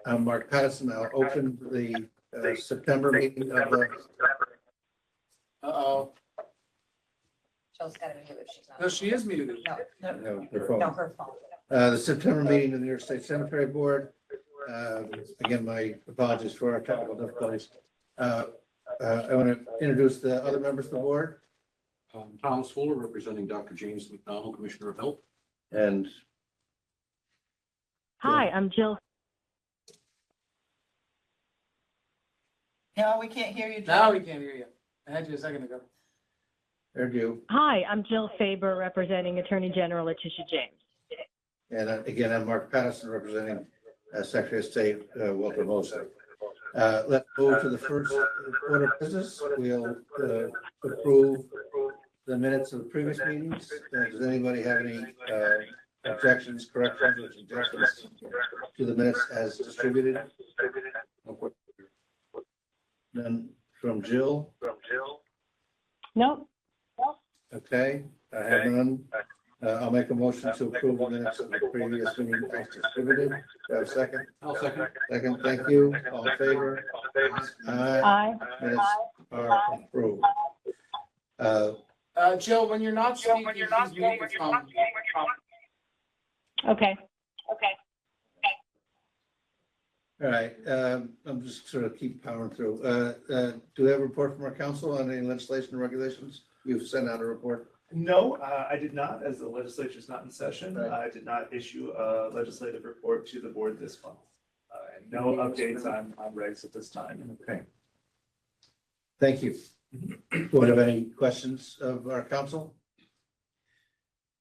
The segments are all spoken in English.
I'm Mark Patterson. I'll open the September meeting of the. Uh-oh, Jill's gotta be muted if she's not. no, she is muted. No, the phone. No, her phone. The September meeting of the New York State Cemetery Board. Again, my apologies for our technical difficulties. I want to introduce the other members of the board Thomas Fuller, representing Dr. James McDonald, Commissioner of Health. and Hi, I'm Jill. No, we can't hear you, Jill. Now we can't hear you. I had you a second ago. you. Hi, I'm Jill Faber, representing Attorney General Letitia James. And again, I'm Mark Patterson, representing Secretary of State Walter Moser. Let's move to the first order of business. We'll approve the minutes of the previous meetings. Does anybody have any objections, corrections, or suggestions to the minutes as distributed? None from Jill? Nope. Okay, I have none. I'll make a motion to approve the minutes of the previous meeting as distributed. Do I have a second? I'll second. Second, thank you. All in favor? Aye. Aye. Minutes are approved. Jill, when you're not speaking, please mute your phone. Okay. All right, I'm just sort of keep powering through. Do we have a report from our council on any legislation and regulations? You've sent out a report. No, I did not, as the legislature is not in session. Right. I did not issue a legislative report to the board this month. And no updates on regs at this time. Okay. Thank you. Board have any questions of our council?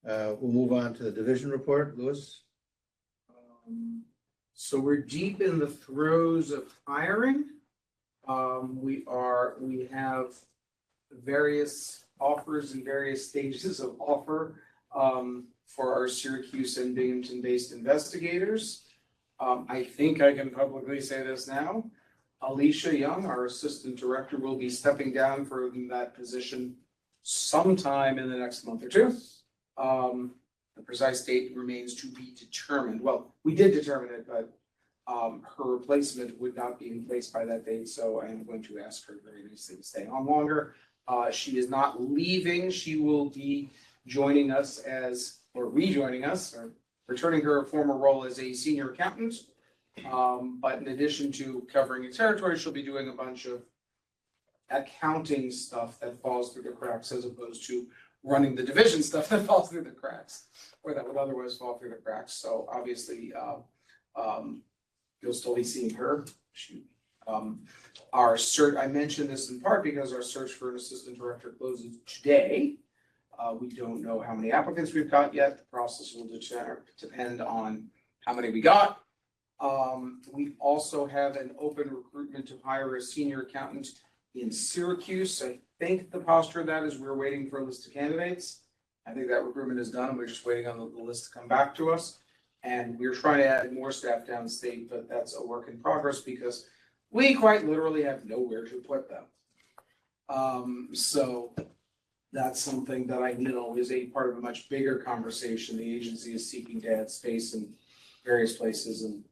We'll move on to the division report. Louis? So we're deep in the throes of hiring. We have various offers in various stages of offer for our Syracuse and Binghamton-based investigators. I think I can publicly say this now. Alicia Young, our assistant director, will be stepping down from that position sometime in the next month or two. The precise date remains to be determined. Well, we did determine it, but her replacement would not be in place by that date, so I am going to ask her very nicely to stay on longer. She is not leaving. She will be joining us rejoining us, or returning her former role as a senior accountant. But in addition to covering a territory, she'll be doing a bunch of accounting stuff that falls through the cracks, as opposed to running the division stuff that falls through the cracks, or that would otherwise fall through the cracks. So obviously, you'll still be seeing her. Our search, I mentioned this in part because our search for an assistant director closes today. We don't know how many applicants we've got yet. The process will depend on how many we got. We also have an open recruitment to hire a senior accountant in Syracuse. I think the posture of that is we're waiting for a list of candidates. I think that recruitment is done, and we're just waiting on the list to come back to us. And we're trying to add more staff downstate, but that's a work in progress because we quite literally have nowhere to put them. So that's something that I know is a part of a much bigger conversation. The agency is seeking to add space in various places, and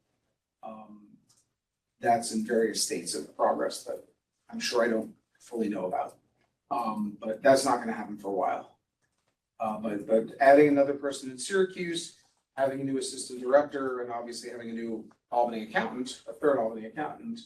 that's in various states of progress that I'm sure I don't fully know about. But that's not going to happen for a while. But adding another person in Syracuse, having a new assistant director, and obviously having a new Albany accountant, a third Albany accountant,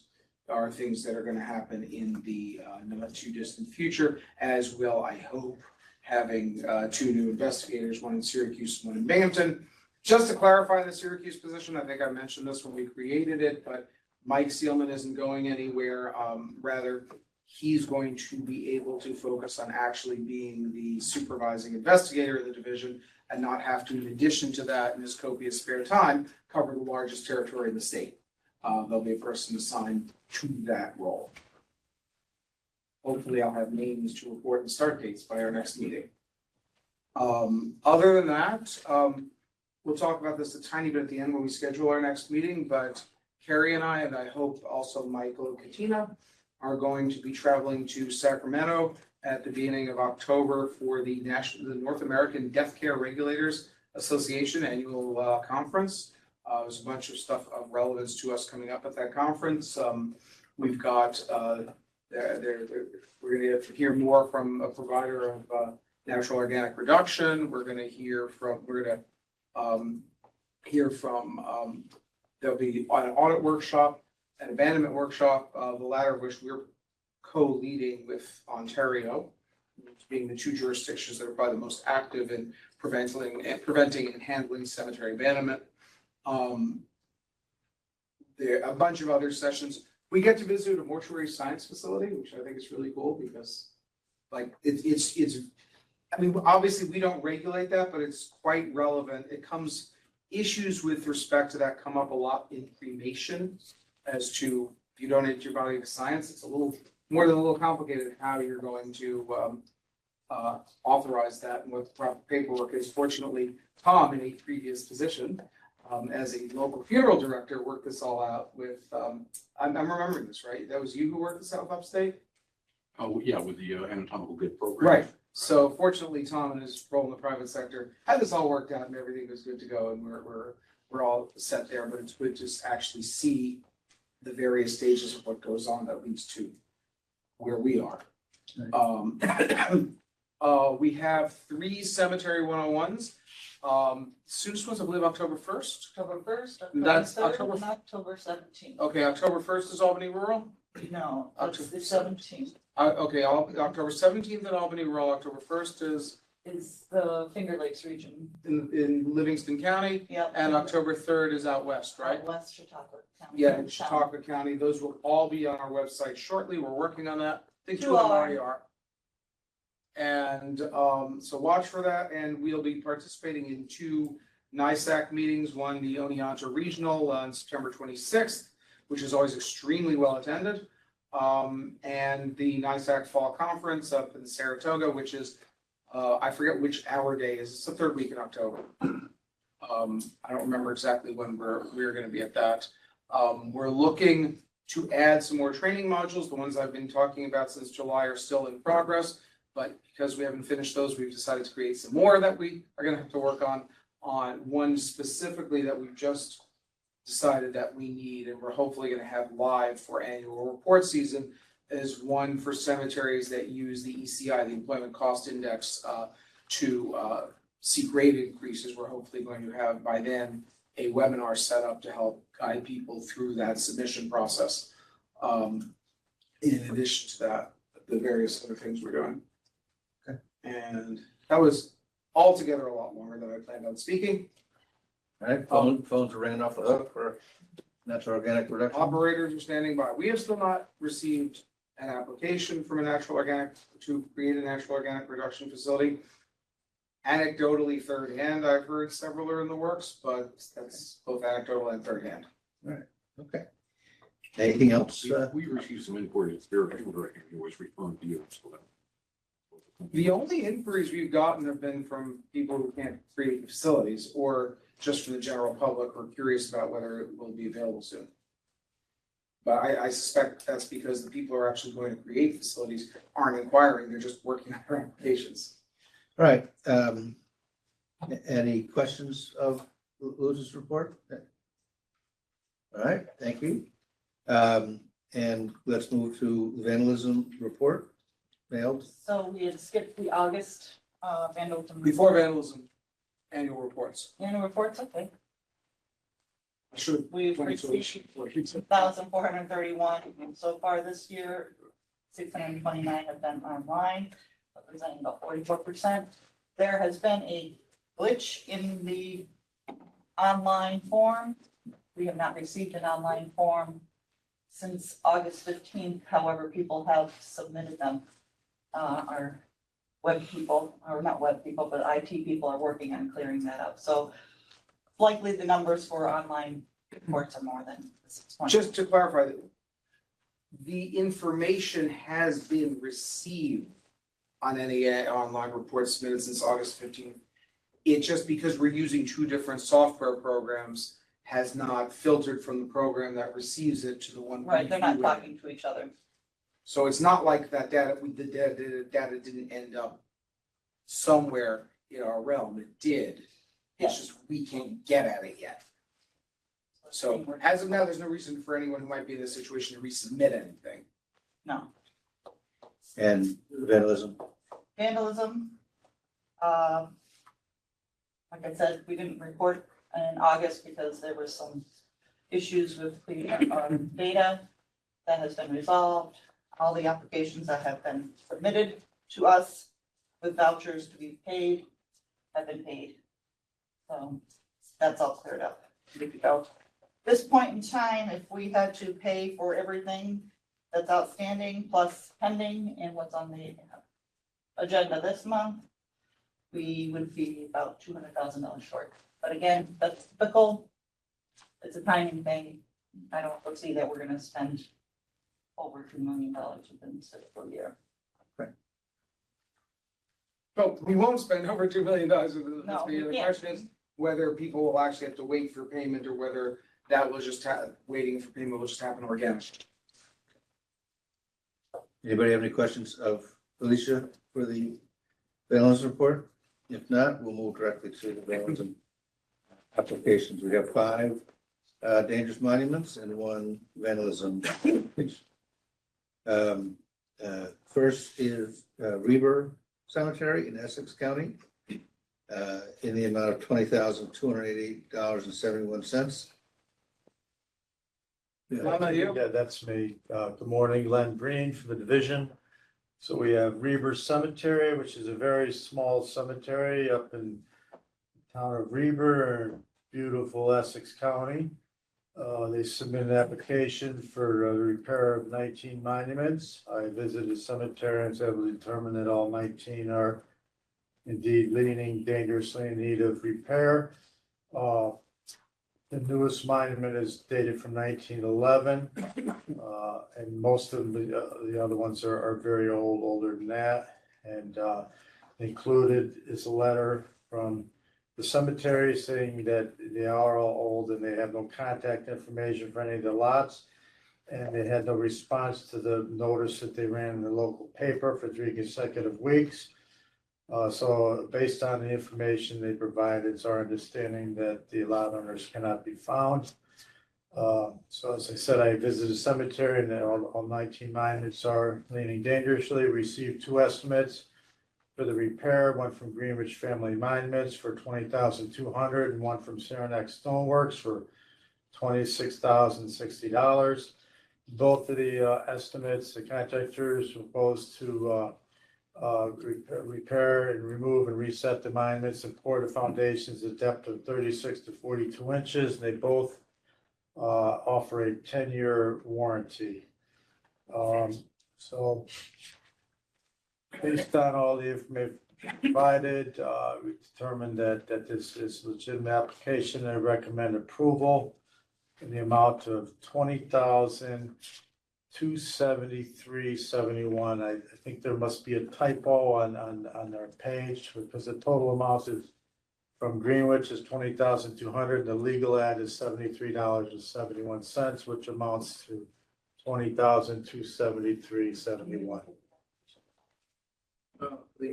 are things that are going to happen in the not too distant future, as well, I hope, having two new investigators, one in Syracuse, one in Binghamton. Just to clarify the Syracuse position, I think I mentioned this when we created it, but Mike Seelman isn't going anywhere. Rather, he's going to be able to focus on actually being the supervising investigator of the division and not have to, in addition to that, in his copious spare time, cover the largest territory in the state. There'll be a person assigned to that role. Hopefully I'll have names to report and start dates by our next meeting. Other than that, we'll talk about this a tiny bit at the end when we schedule our next meeting, but Carrie and I hope also Michael Katina, are going to be traveling to Sacramento at the beginning of October for the North American Death Care Regulators Association annual conference. There's a bunch of stuff of relevance to us coming up at that conference. We've got, we're gonna hear more from a provider of natural organic reduction. We're gonna hear from, there'll be an audit workshop, an abandonment workshop, the latter of which we're co-leading with Ontario, being the two jurisdictions that are probably the most active in preventing and handling cemetery abandonment. There are a bunch of other sessions. We get to visit a mortuary science facility, which I think is really cool because like it's, I mean, obviously we don't regulate that, but it's quite relevant. Issues with respect to that come up a lot in cremation as to if you donate your body to science, it's a little more than a little complicated how you're going to authorize that and what the proper paperwork is. Fortunately, Tom, in a previous position, as a local funeral director, worked this all out with, I'm remembering this, right? That was you who worked this out with Upstate? Oh, yeah, with the anatomical good program. Right. So fortunately, Tom and his role in the private sector had this all worked out and everything was good to go and we're all set there, but it's good to actually see the various stages of what goes on that leads to where we are. We have 3 cemetery 101s. Soonest ones, I believe, October 1st. October 1st, That's October 3rd, October- and October 17th. Okay, October 1st is Albany Rural. No, October it's the 17th Okay, October 17th at Albany Rural, October 1st is is the Finger Lakes region. in Livingston County, Yep. and October 3rd is out west, right? West Chautauqua County. Yeah, in Chautauqua County. Those will all be on our website shortly. We're working on that. I think 2 of them already are. And so watch for that, and we'll be participating in 2 NISAC meetings, one the Oneonta Regional on September 26th, which is always extremely well attended, and the NISAC Fall Conference up in Saratoga, which is, I forget which hour day is. It's the 3rd week in October. I don't remember exactly when we're going to be at that. We're looking to add some more training modules. The ones I've been talking about since July are still in progress. But because we haven't finished those, we've decided to create some more that we are going to have to work on one specifically that we've just decided that we need, and we're hopefully going to have live for annual report season, is one for cemeteries that use the ECI, the Employment Cost Index, to see rate increases. We're hopefully going to have by then a webinar set up to help guide people through that submission process. In addition to that, the various other things we're doing. And that was altogether a lot longer than I planned on speaking. All right, phones are ringing off the hook for natural organic reduction. Operators are standing by. We have still not received an application from a natural organic to create a natural organic reduction facility. Anecdotally, third hand, I've heard several are in the works, but that's both anecdotal and third hand. Okay. Anything else? We received some inquiries, their funeral director was referring to you. So that- The only inquiries we've gotten have been from people who can't create facilities or just from the general public who are curious about whether it will be available soon. But I suspect that's because the people who are actually going to create facilities aren't inquiring, they're just working on their applications. All right, any questions of Luz's report? All right, thank you. And let's move to vandalism report, mailed. So we had skipped the August vandalism. Before vandalism, annual reports. Annual reports, okay. I should have. We've received 1,431, and so far this year, 629 have been online, representing about 44%. There has been a glitch in the online form. We have not received an online form since August 15th. However, people have submitted them. Our web people, or not web people, but IT people are working on clearing that up. So likely the numbers for online reports are more than 620. Just to clarify, the information has been received on any online reports submitted since August 15th. It just, because we're using 2 different software programs, has not filtered from the program that receives it to the one. Right, they're not we- talking to each other. So it's not like that data, the data didn't end up somewhere in our realm. It did. It's just we can't get at it yet. So as of now, there's no reason for anyone who might be in this situation to resubmit anything. No. And vandalism. Vandalism. Like I said, we didn't report in August because there was some issues with the data. That has been resolved. All the applications that have been submitted to us with vouchers to be paid have been paid. So that's all cleared up. Good to go. This point in time, if we had to pay for everything that's outstanding plus pending and what's on the agenda this month, we would be about $200,000 short. But again, that's typical. It's a timing thing. I don't foresee that we're gonna spend over $2 million within this fiscal year. Well, we won't spend over $2 million within this No, we year. The can't. question is whether people will actually have to wait for payment or whether that will just waiting for payment will just happen organically. Anybody have any questions of Alicia for the vandalism report? If not, we'll move directly to the vandalism applications. We have 5 dangerous monuments and 1 vandalism. First is Reber Cemetery in Essex County in the amount of $20,288.71. Yeah, that's me. Good morning, Len Green for the division. So we have Reber Cemetery, which is a very small cemetery up in the town of Reber, beautiful Essex County. They submitted an application for the repair of 19 monuments. I visited the cemetery and was able to determine that all 19 are indeed leaning dangerously in need of repair. The newest monument is dated from 1911, and most of the other ones are very old, older than that. And included is a letter from the cemetery saying that they are all old and they have no contact information for any of the lots. And they had no response to the notice that they ran in the local paper for 3 consecutive weeks. So based on the information they provided, it's our understanding that the lot owners cannot be found. So as I said, I visited the cemetery and all 19 monuments are leaning dangerously. We received 2 estimates for the repair, one from Greenwich Family Monuments for $20,200 and one from Saranac Stoneworks for $26,060. Both of the estimates, the contractors proposed to repair and remove and reset the monuments and pour the foundations at depth of 36 to 42 inches. They both offer a 10-year warranty. So based on all the information provided, we determined that this is a legitimate application. I recommend approval in the amount of $20,273.71. I think there must be a typo on their page because the total amount is from Greenwich is $20,200. The legal ad is $73.71, which amounts to $20,273.71.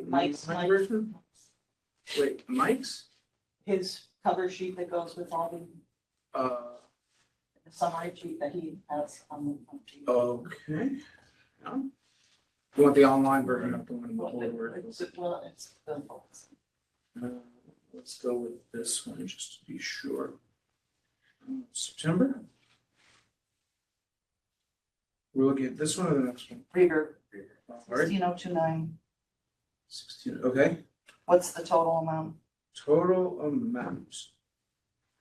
Mike's. version? Wait, Mike's? His cover sheet that goes with all the summary sheet that he has on the. Okay. Yeah. You want the online version of the one in the whole word? Well, it's the. Let's go with this one just to be sure. September? We're looking at this one or the next one? Reader, All right, 16029. 16, okay. What's the total amount? Total amount.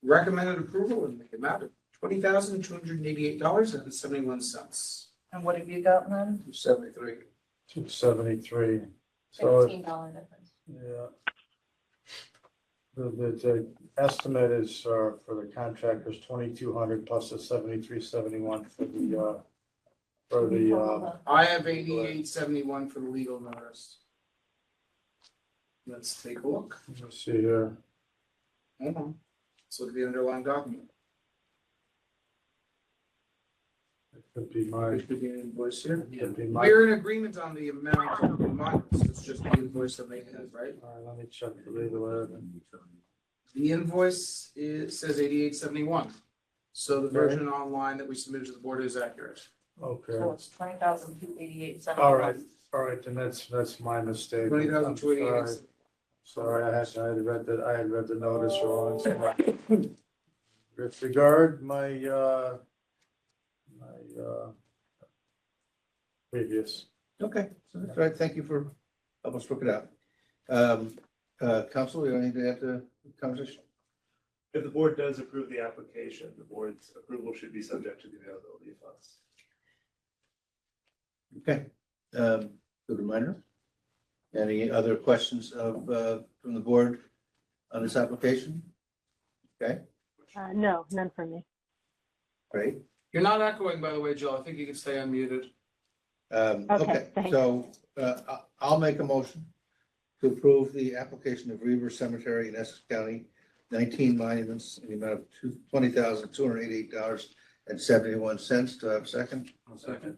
Recommended approval and make amount of $20,288.71. And what have you got, Lynn? 73. 273. So, $15 difference. yeah. The estimate is for the contractors, 2,200 plus the 7371 for the I have 8871 for the legal notice. Let's take a look. let's see here. Hold on. Let's look at the underlying document. It could be my, Which could be an invoice here. could be my. We're in agreement on the amount of the months. It's just the invoice that they have, right? All right, let me check the legal ad. The invoice says 8871. So the version online that we submitted to the board is accurate. Okay, So it's 20,288. all right, then that's my mistake. 20,288. Sorry, I had read the notice wrong. Disregard my previous. Okay, so that's right. Thank you for helping us work it out. Council, you have anything to add to the conversation? If the board does approve the application, the board's approval should be subject to the availability of funds. Okay, good reminder. Any other questions from the board on this application? Okay, No, none for me. great. You're not echoing, by the way, Jill. I think you can stay unmuted. Okay, thanks. so I'll make a motion to approve the application of Reaver Cemetery in Essex County, 19 monuments in the amount of $20,288.71. Do I have a second? I'll second.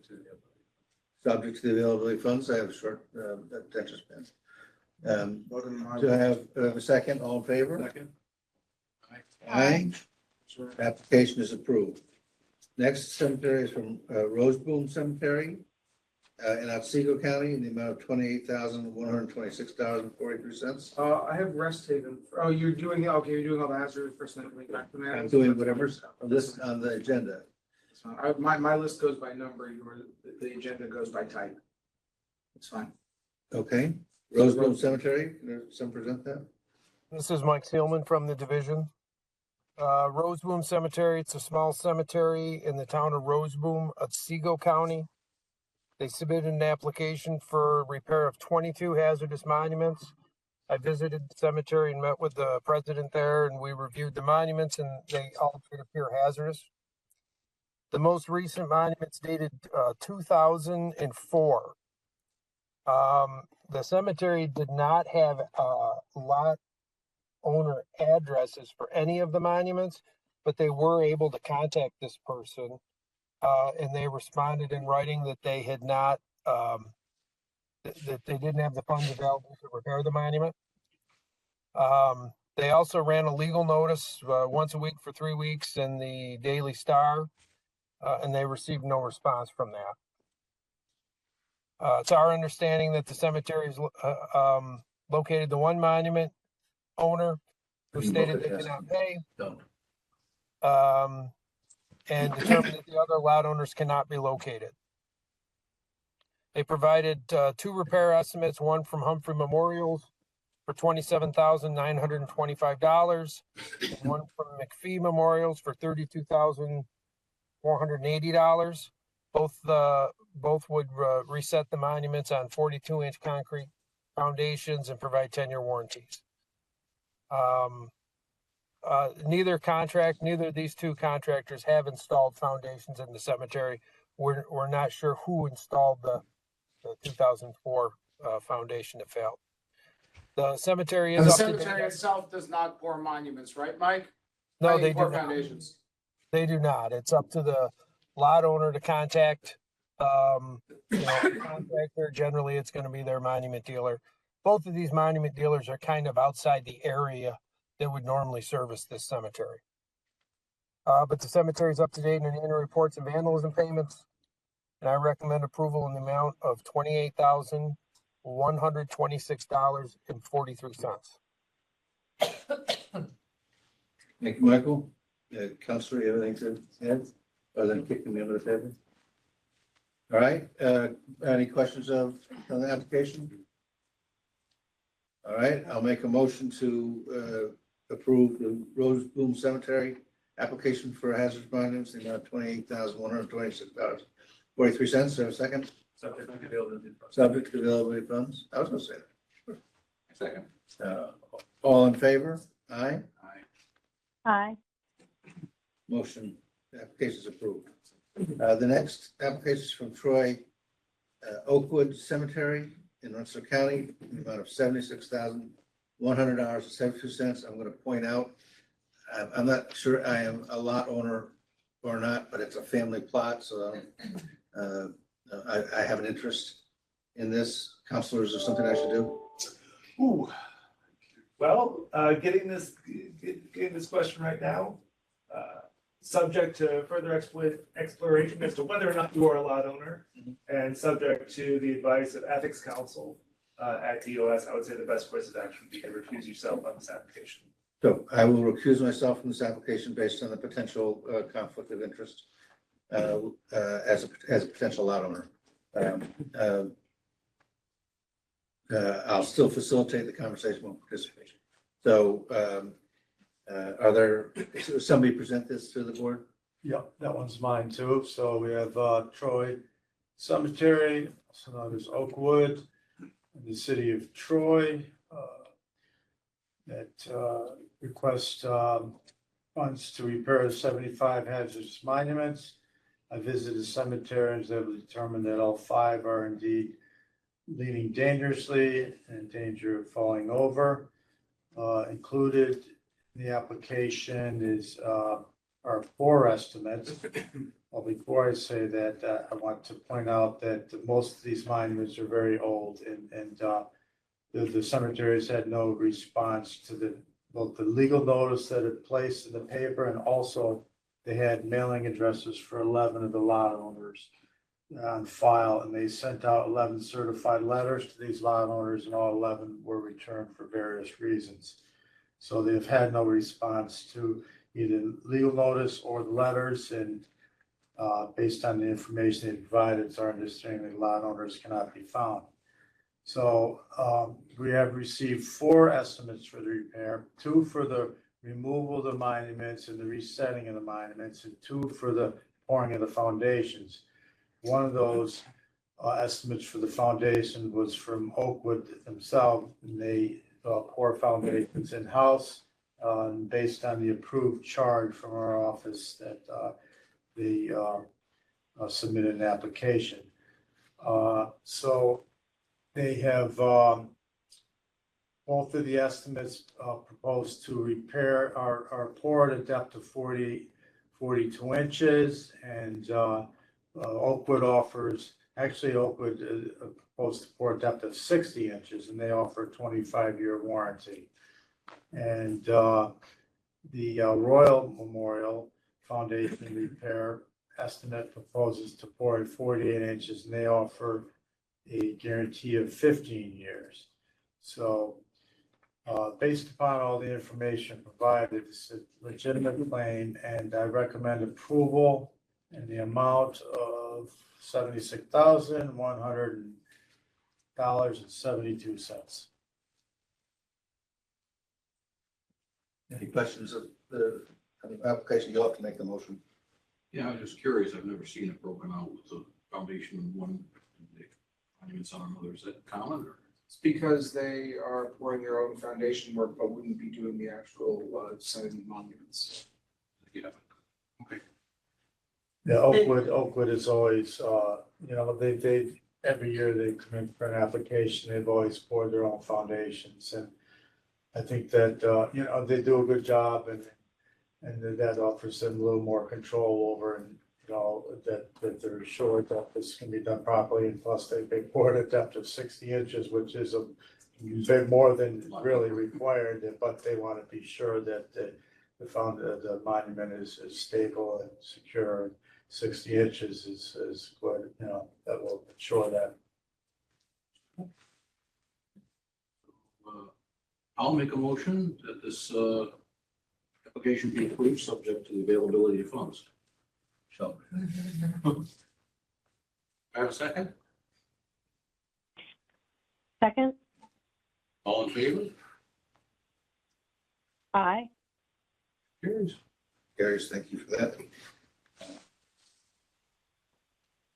Subject to the availability of funds. I have a short attention span. Do I have a second? All in favor? Second. Aye. Application is approved. Next cemetery is from Roseboom Cemetery in Otsego County in the amount of $28,126.43. I have Rest Haven. Oh, you're doing all the hazardous personnel coming back from there. I'm doing whatever's listed on the agenda. It's fine. My list goes by number, the agenda goes by type. It's fine. Okay, Roseboom Cemetery, can someone present that? This is Mike Seelman from the division. Roseboom Cemetery, it's a small cemetery in the town of Roseboom, Otsego County. They submitted an application for repair of 22 hazardous monuments. I visited the cemetery and met with the president there, and we reviewed the monuments, and they all appear hazardous. The most recent monument's dated 2004. The cemetery did not have lot owner addresses for any of the monuments, but they were able to contact this person, and they responded in writing that they had not, that they didn't have the funds available to repair the monument. They also ran a legal notice once a week for 3 weeks in the Daily Star, and they received no response from that. It's our understanding that the cemetery is located the one monument owner who stated they cannot pay, Don't. and determined that the other lot owners cannot be located. They provided 2 repair estimates, one from Humphrey Memorials for $27,925, and one from McPhee Memorials for $32,480. Both would reset the monuments on 42-inch concrete foundations and provide 10-year warranties. Neither of these 2 contractors have installed foundations in the cemetery. We're not sure who installed the 2004 foundation that failed. The cemetery And is the up to cemetery date. itself does not pour monuments, right, Mike? No, they do pour not. foundations. They do not. It's up to the lot owner to contact, contractor. Generally, it's going to be their monument dealer. Both of these monument dealers are kind of outside the area that would normally service this cemetery. But the cemetery is up to date in annual reports and vandalism payments. And I recommend approval in the amount of $28,126.43. Thank you, Michael. Counselor, you have anything to add, other than kicking me under the table? All right, any questions on the application? All right, I'll make a motion to approve the Roseboom Cemetery application for hazardous monuments in the amount of $28,126.43. Have a second? Subject to the availability of funds. Subject to availability of funds. I was gonna say that. Second. All in favor? Aye. Aye. Motion, application is approved. The next application is from Troy Oakwood Cemetery in Rensselaer County, in the amount of $76,100.72. I'm going to point out, I'm not sure I am a lot owner or not, but it's a family plot, so I have an interest in this. Counselors, is there something I should do? Ooh. Well, getting this question right now, subject to further exploration as to whether or not you are a lot owner, and subject to the advice of ethics counsel at DOS, I would say the best course of action would be to recuse yourself on this application. So I will recuse myself from this application based on the potential conflict of interest as a potential lot owner. I'll still facilitate the conversation with participation. So does somebody present this to the board? Yeah, that one's mine too. So we have Troy Cemetery, also known as Oakwood, in the city of Troy, that request funds to repair 75 hazardous monuments. I visited the cemetery and was able to determine that all 5 are indeed leaning dangerously and in danger of falling over. Included in the application is our 4 estimates. Well, before I say that, I want to point out that most of these monuments are very old, and the cemeteries had no response to both the legal notice that it placed in the paper, and also they had mailing addresses for 11 of the lot owners on file, and they sent out 11 certified letters to these lot owners, and all 11 were returned for various reasons. So they've had no response to either legal notice or the letters, and based on the information they provided, it's our understanding that lot owners cannot be found. So we have received 4 estimates for the repair, 2 for the removal of the monuments and the resetting of the monuments, and 2 for the pouring of the foundations. One of those estimates for the foundation was from Oakwood themselves, and they pour foundations in-house based on the approved charge from our office that they submitted an application. So they have both of the estimates proposed to repair our pour at a depth of 42 inches, and Oakwood offers, actually Oakwood proposed to pour a depth of 60 inches, and they offer a 25-year warranty. And the Royal Memorial Foundation repair estimate proposes to pour at 48 inches, and they offer a guarantee of 15 years. So based upon all the information provided, it's a legitimate claim, and I recommend approval in the amount of $76,100.72. Any questions of the application? You'll have to make the motion. Yeah, I was just curious. I've never seen it broken out with the foundation in one, the monuments on another. Is that common or? It's because they are pouring their own foundation work, but wouldn't be doing the actual setting monuments. Yeah. Okay. Yeah, Oakwood is always, they every year they come in for an application, they've always poured their own foundations, and I think that, they do a good job, and that offers them a little more control over, and, that they're sure that this can be done properly, and plus they poured a depth of 60 inches, which is a bit more than really required, but they want to be sure that the monument is stable and secure. 60 inches is good, that will ensure that. I'll make a motion that this application be approved, subject to the availability of funds. So I have a second? Second? All in favor? Aye. Carries. Carries, thank you for that.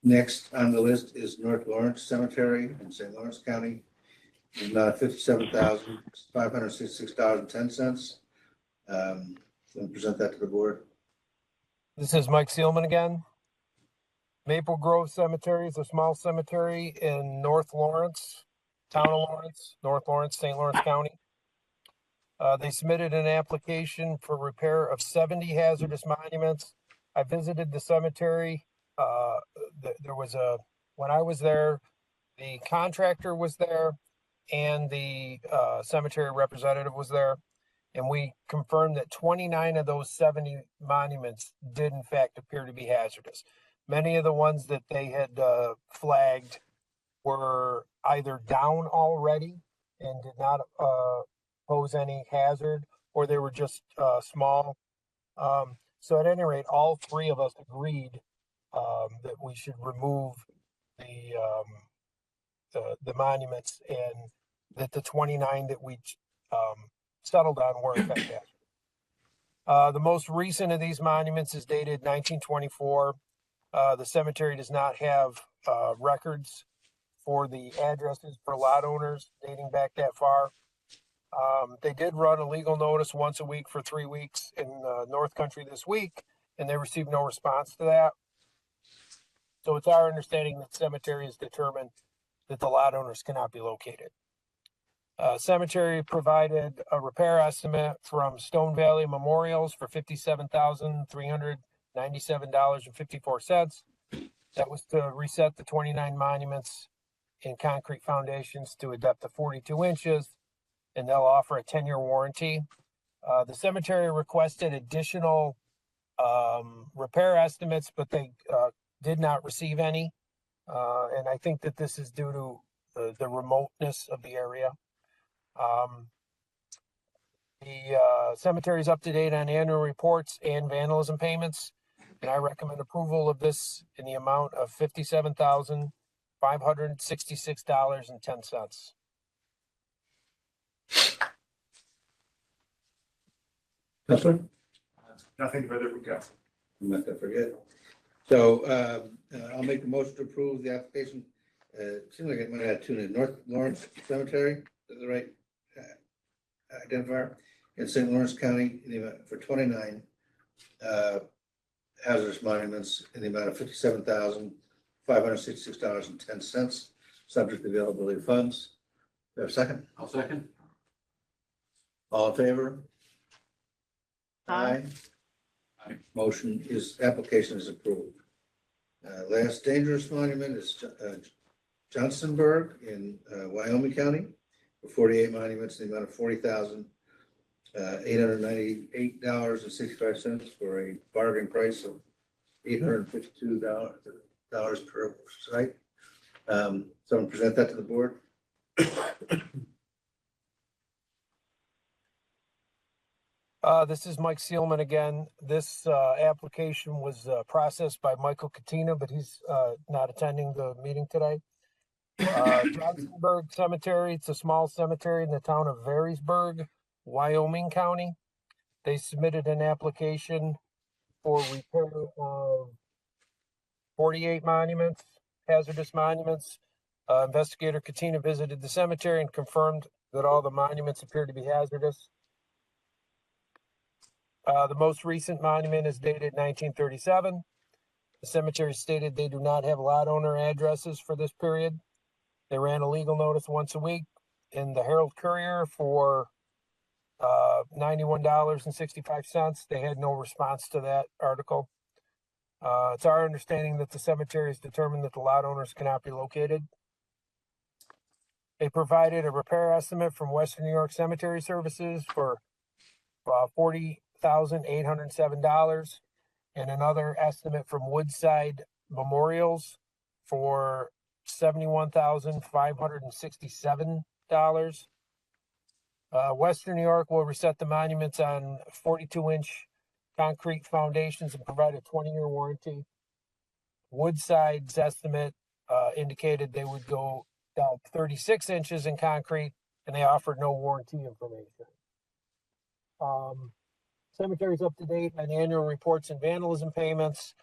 Next on the list is North Lawrence Cemetery in St. Lawrence County, $57,566.10. Present that to the board. This is Mike Seelman again. Maple Grove Cemetery is a small cemetery in North Lawrence, town of Lawrence, North Lawrence, St. Lawrence County. They submitted an application for repair of 70 hazardous monuments. I visited the cemetery. When I was there, the contractor was there and the cemetery representative was there. And we confirmed that 29 of those 70 monuments did in fact appear to be hazardous. Many of the ones that they had flagged were either down already and did not pose any hazard, or they were just small. So at any rate, all three of us agreed that we should remove the monuments, and that the 29 that we settled on were in fact hazardous. The most recent of these monuments is dated 1924. The cemetery does not have records for the addresses for lot owners dating back that far. They did run a legal notice once a week for 3 weeks in North Country this week, and they received no response to that. So it's our understanding that cemetery has determined that the lot owners cannot be located. Cemetery provided a repair estimate from Stone Valley Memorials for $57,397.54. That was to reset the 29 monuments in concrete foundations to a depth of 42 inches, and they'll offer a 10-year warranty. The cemetery requested additional repair estimates, but they did not receive any. And I think that this is due to the remoteness of the area. The cemetery is up to date on annual reports and vandalism payments, and I recommend approval of this in the amount of $57,566.10. Counselor? Nothing further from council. I'm not gonna forget. So, I'll make the motion to approve the application. It seems like it might have tuned in North Lawrence Cemetery, is the right identifier, in St. Lawrence County, in the amount for 29 hazardous monuments in the amount of $57,566.10, subject to availability of funds. Do I have a second? I'll second. All in favor? Aye. Motion is, application is approved. Last dangerous monument is Johnsonburg in Wyoming County for 48 monuments in the amount of $40,898.65 for a bargain price of $852 per site. Someone present that to the board. This is Mike Seelman again. This application was processed by Michael Katina, but he's not attending the meeting today. Johnsonburg Cemetery, it's a small cemetery in the town of Varysburg, Wyoming County. They submitted an application for repair of 48 monuments, hazardous monuments. Investigator Katina visited the cemetery and confirmed that all the monuments appear to be hazardous. The most recent monument is dated 1937. The cemetery stated they do not have lot owner addresses for this period. They ran a legal notice once a week in the Herald Courier for $91.65. They had no response to that article. It's our understanding that the cemetery has determined that the lot owners cannot be located. They provided a repair estimate from Western New York Cemetery Services for $40,807, and another estimate from Woodside Memorials for $71,567. Western New York will reset the monuments on 42-inch concrete foundations and provide a 20-year warranty. Woodside's estimate indicated they would go down 36 inches in concrete, and they offered no warranty information. Cemetery's up to date on annual reports and vandalism payments.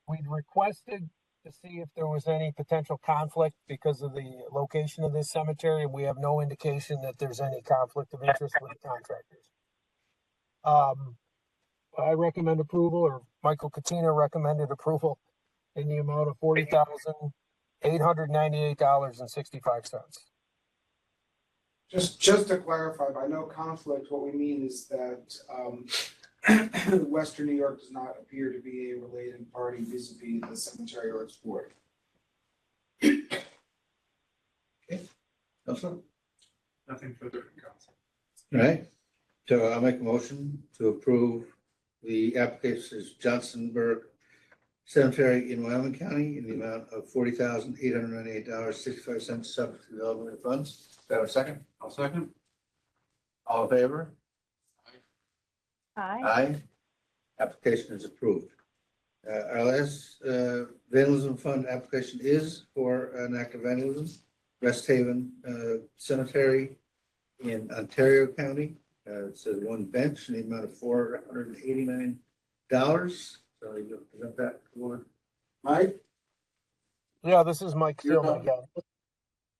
We'd requested to see if there was any potential conflict because of the location of this cemetery, and we have no indication that there's any conflict of interest with the contractors. I recommend approval, or Michael Katina recommended approval in the amount of $40,898.65. Just to clarify, by no conflict, what we mean is that Western New York does not appear to be a related party vis-a-vis the cemetery or its board. Counselor? Nothing further from council. Right, so I'll make a motion to approve the applications Johnsonburg Cemetery in Wyoming County in the amount of $40,898.65 subject to development of funds. Do I have a second? I'll second. All in favor? Aye. Aye. Application is approved. Our last vandalism fund application is for an act of vandalism, Rest Haven Cemetery in Ontario County. It says one bench in the amount of $489. So you present that for Mike? Yeah, this is Mike You're Thielman up. again.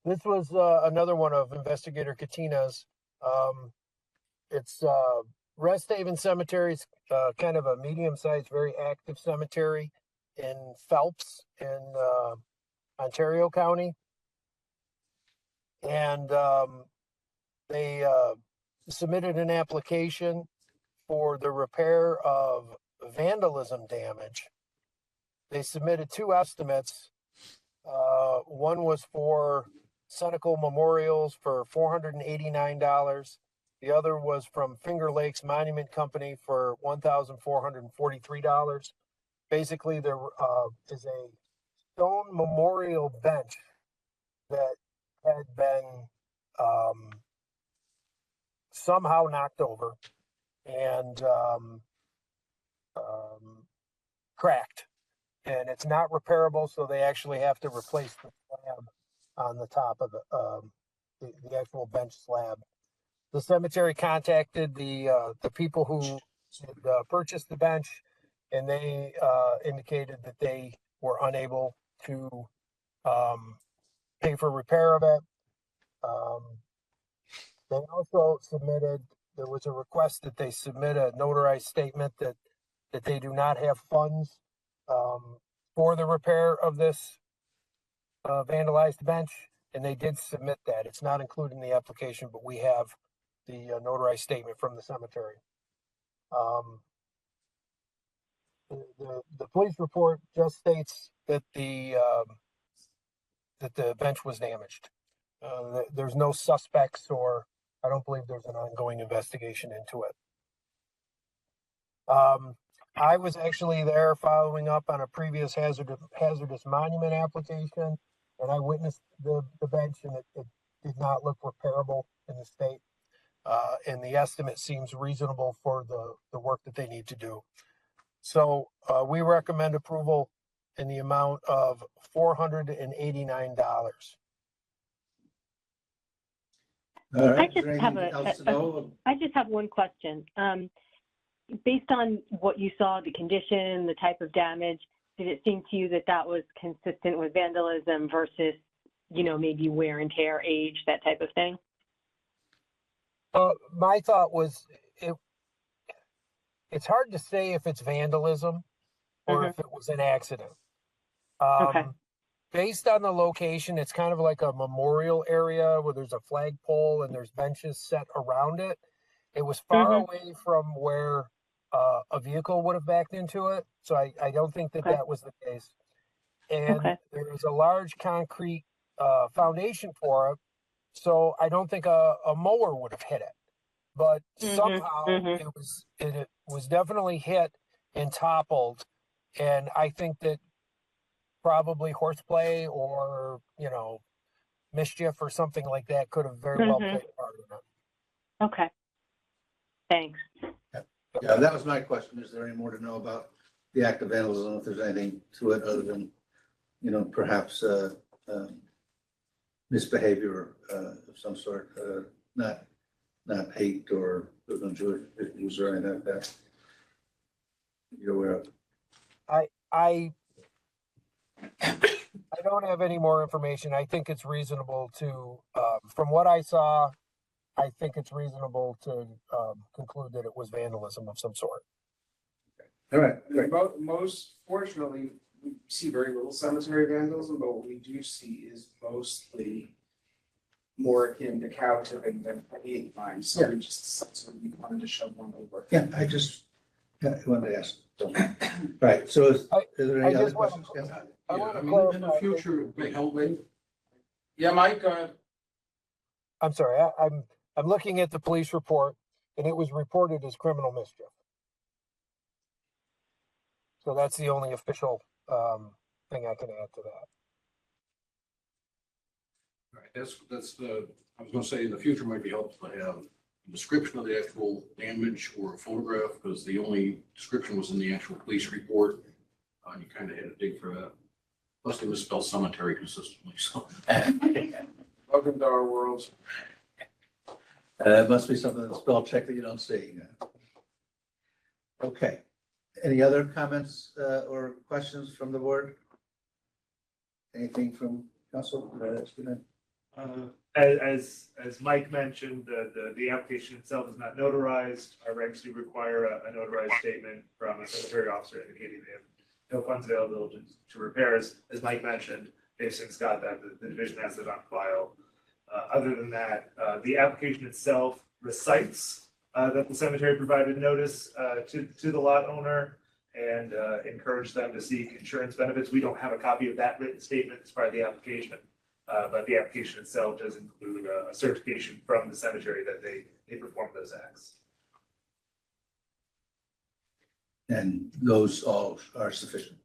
This was another one of Investigator Katina's. It's Rest Haven Cemetery. It's kind of a medium-sized, very active cemetery in Phelps in Ontario County. And they submitted an application for the repair of vandalism damage. They submitted two estimates. One was for Senecal Memorials for $489. The other was from Finger Lakes Monument Company for $1,443. Basically, there is a stone memorial bench that had been somehow knocked over and cracked, and it's not repairable, so they actually have to replace the slab on the top of the actual bench slab. The cemetery contacted the people who had purchased the bench, and they indicated that they were unable to pay for repair of it. They also submitted, there was a request that they submit a notarized statement that they do not have funds for the repair of this vandalized bench, and they did submit that. It's not included in the application, but we have the notarized statement from the cemetery. The police report just states that the bench was damaged. There's no suspects, or I don't believe there's an ongoing investigation into it. I was actually there following up on a previous hazardous monument application, and I witnessed the bench, and it did not look repairable in the state. And the estimate seems reasonable for the work that they need to do. So we recommend approval in the amount of $489. All right. I Is there just have anything else to know? I just have one question. Based on what you saw, the condition, the type of damage, did it seem to you that that was consistent with vandalism versus, maybe wear and tear, age, that type of thing? My thought was it's hard to say if it's vandalism or if it was an accident. Okay. Based on the location, it's kind of like a memorial area where there's a flagpole and there's benches set around it. It was far away from where a vehicle would have backed into it. So I don't think that that was the case. And there was a large concrete foundation for it. So I don't think a mower would have hit it. But somehow it was definitely hit and toppled. And I think that probably horseplay or, mischief or something like that could have very well played a part in it. Okay. Thanks. Yeah, that was my question. Is there any more to know about the act of vandalism? If there's anything to it other than, perhaps misbehavior of some sort, not hate or Jewish issues or anything like that you're aware of? I don't have any more information. I think it's reasonable to, from what I saw, I think it's reasonable to conclude that it was vandalism of some sort. All right, great. Most fortunately, we see very little cemetery vandalism, but what we do see is mostly more akin to cow tipping than hate crimes. So we we wanted to shove one over. Yeah, I wanted to ask. So, right, so is there any I other just want- questions? Ken? I Yeah, want to in the clarify. future, it may help me. Yeah, Mike, go ahead. I'm sorry. I'm looking at the police report and it was reported as criminal mischief. So that's the only official thing I can add to that. All right, that's the, I was gonna say in the future might be helpful to have a description of the actual damage or a photograph, because the only description was in the actual police report. You kind of had to dig for that. Plus they misspell cemetery consistently, so. Welcome to our world. It must be something in the spell check that you don't see. Okay. Any other comments or questions from the board? Anything from council? As Mike mentioned, the application itself is not notarized. Our regs do require a notarized statement from a cemetery officer indicating they have no funds available to repairs. As Mike mentioned, they've since got that, the division has it on file. Other than that, the application itself recites that the cemetery provided notice to the lot owner and encouraged them to seek insurance benefits. We don't have a copy of that written statement as part of the application, but the application itself does include a certification from the cemetery that they performed those acts. And those all are sufficient.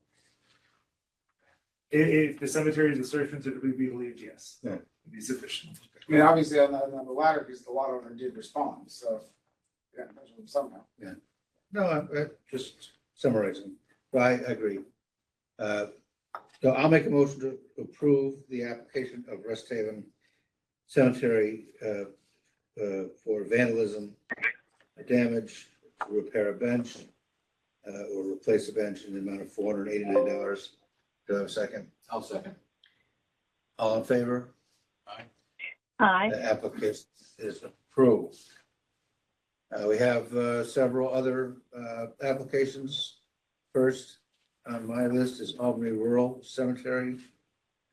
If the cemetery's assertions are to be believed, yes, Yeah. it'd be sufficient. I mean, obviously on the latter, because the lot owner did respond, so. Yeah, somehow. No, I'm just summarizing. I agree. So I'll make a motion to approve the application of Rest Haven Cemetery for vandalism, damage, to repair a bench, or replace a bench in the amount of $489. Do I have a second? I'll second. All in favor? Aye. The application is approved. We have several other applications. First on my list is Albany Rural Cemetery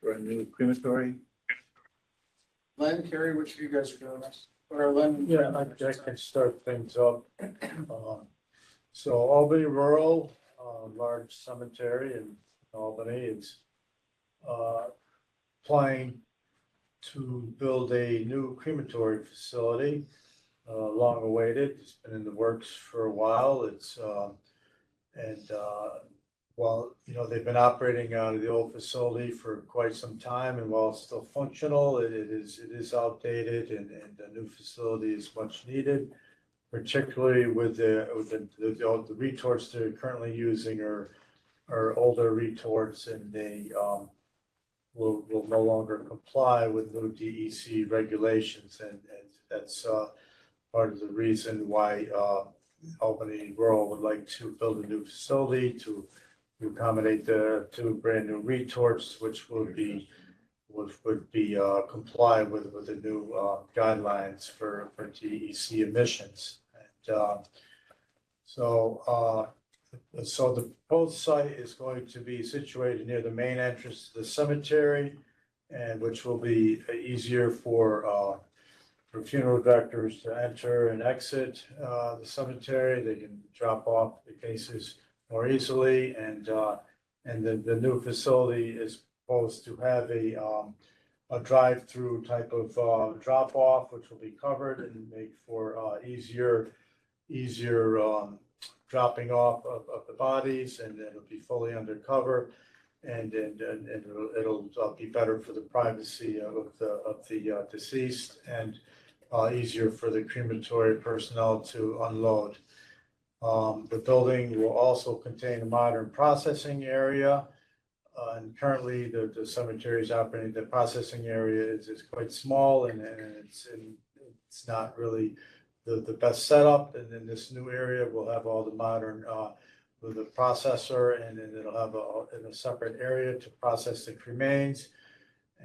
for a new crematory. Len, Carrie, which of you guys are doing this? Or Len? Yeah, I can start things up. So Albany Rural, large cemetery in Albany is applying to build a new crematory facility, long awaited. It's been in the works for a while. While, they've been operating out of the old facility for quite some time, and while it's still functional, it is outdated, and the new facility is much needed, particularly with the retorts they're currently using are older retorts, and they will no longer comply with new DEC regulations, and that's part of the reason why Albany Rural would like to build a new facility to accommodate the two brand new retorts, which would comply with the new guidelines for DEC emissions. And so the proposed site is going to be situated near the main entrance to the cemetery, and which will be easier for funeral directors to enter and exit the cemetery. They can drop off the cases more easily, and the new facility is supposed to have a drive-through type of drop-off, which will be covered and make for easier dropping off of the bodies, and it'll be fully undercover, and it'll be better for the privacy of the deceased, and easier for the crematory personnel to unload. The building will also contain a modern processing area. And currently the cemetery is operating, the processing area is quite small, and it's not really the best setup. And in this new area, we'll have all the modern, with the processor, and then it'll have a separate area to process the cremains.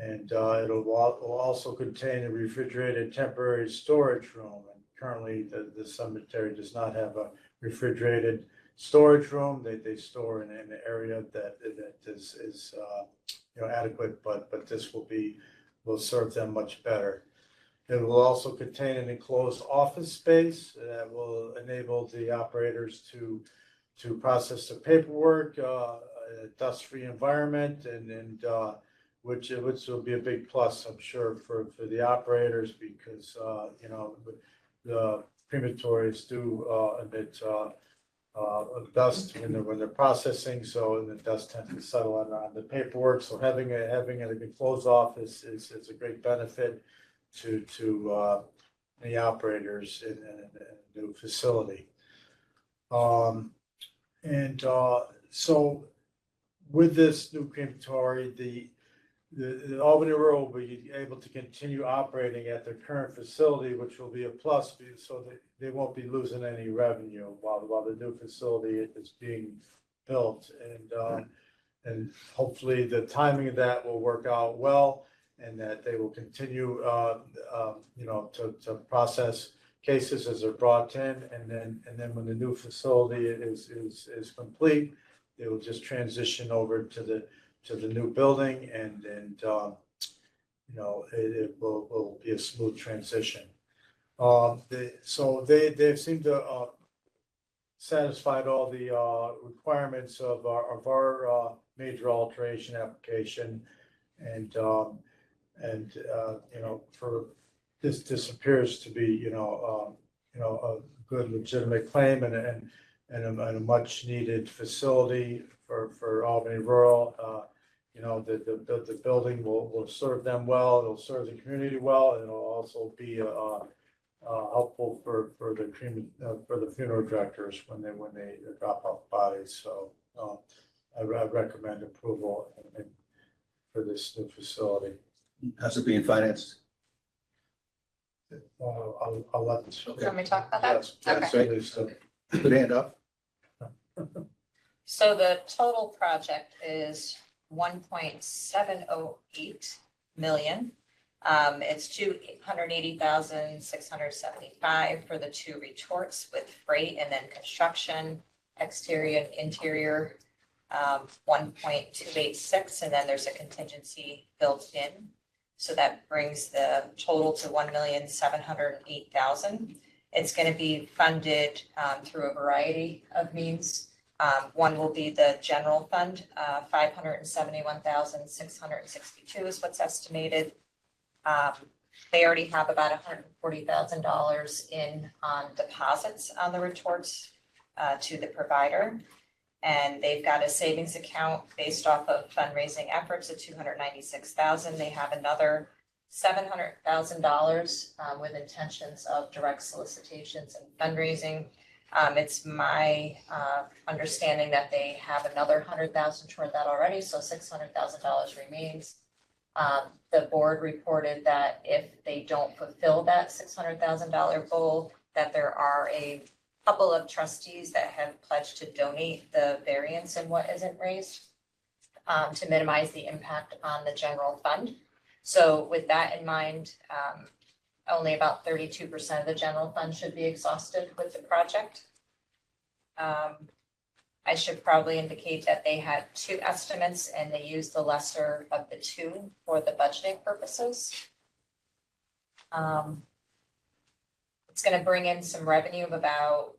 And will also contain a refrigerated temporary storage room. And currently the cemetery does not have a refrigerated storage room. They store in an area that is adequate, but this will serve them much better. It will also contain an enclosed office space that will enable the operators to process the paperwork, a dust-free environment, and which will be a big plus, I'm sure, for the operators because, you know, the crematories do emit dust when they're processing, so the dust tends to settle on the paperwork. So having a closed off is a great benefit to the operators in a new facility. So with this new crematory, the Albany Rural will be able to continue operating at their current facility, which will be a plus, so they won't be losing any revenue while the new facility is being built. And hopefully the timing of that will work out well, and that they will continue, you know, to process cases as they're brought in, and then when the new facility is complete, they will just transition over to the new building, and you know, it will be a smooth transition. So they've seemed to satisfied all the requirements of our major alteration application, and you know, for this appears to be, you know, a good legitimate claim and a much needed facility for Albany Rural. You know, the building will serve them well, it'll serve the community well, and it'll also be helpful for the funeral directors when they drop off bodies. So I recommend approval for this new facility. How's it being financed? I'll let this. Do you want me to talk about that? Yes, Okay. please, Good hand up. So the total project is 1.708 million. It's 280,675 for the 2 retorts with freight, and then construction, exterior and interior, 1.286, and then there's a contingency built in. So that brings the total to 1,708,000. It's going to be funded through a variety of means. One will be the general fund, 571,662 is what's estimated. They already have about $140,000 in on deposits on the retorts to the provider. And they've got a savings account based off of fundraising efforts of $296,000. They have another $700,000 with intentions of direct solicitations and fundraising. It's my understanding that they have another $100,000 toward that already, so $600,000 remains. The board reported that if they don't fulfill that $600,000 goal, that there are a couple of trustees that have pledged to donate the variance in what isn't raised to minimize the impact on the general fund. So with that in mind, only about 32% of the general fund should be exhausted with the project. I should probably indicate that they had 2 estimates and they used the lesser of the 2 for the budgeting purposes. It's going to bring in some revenue of about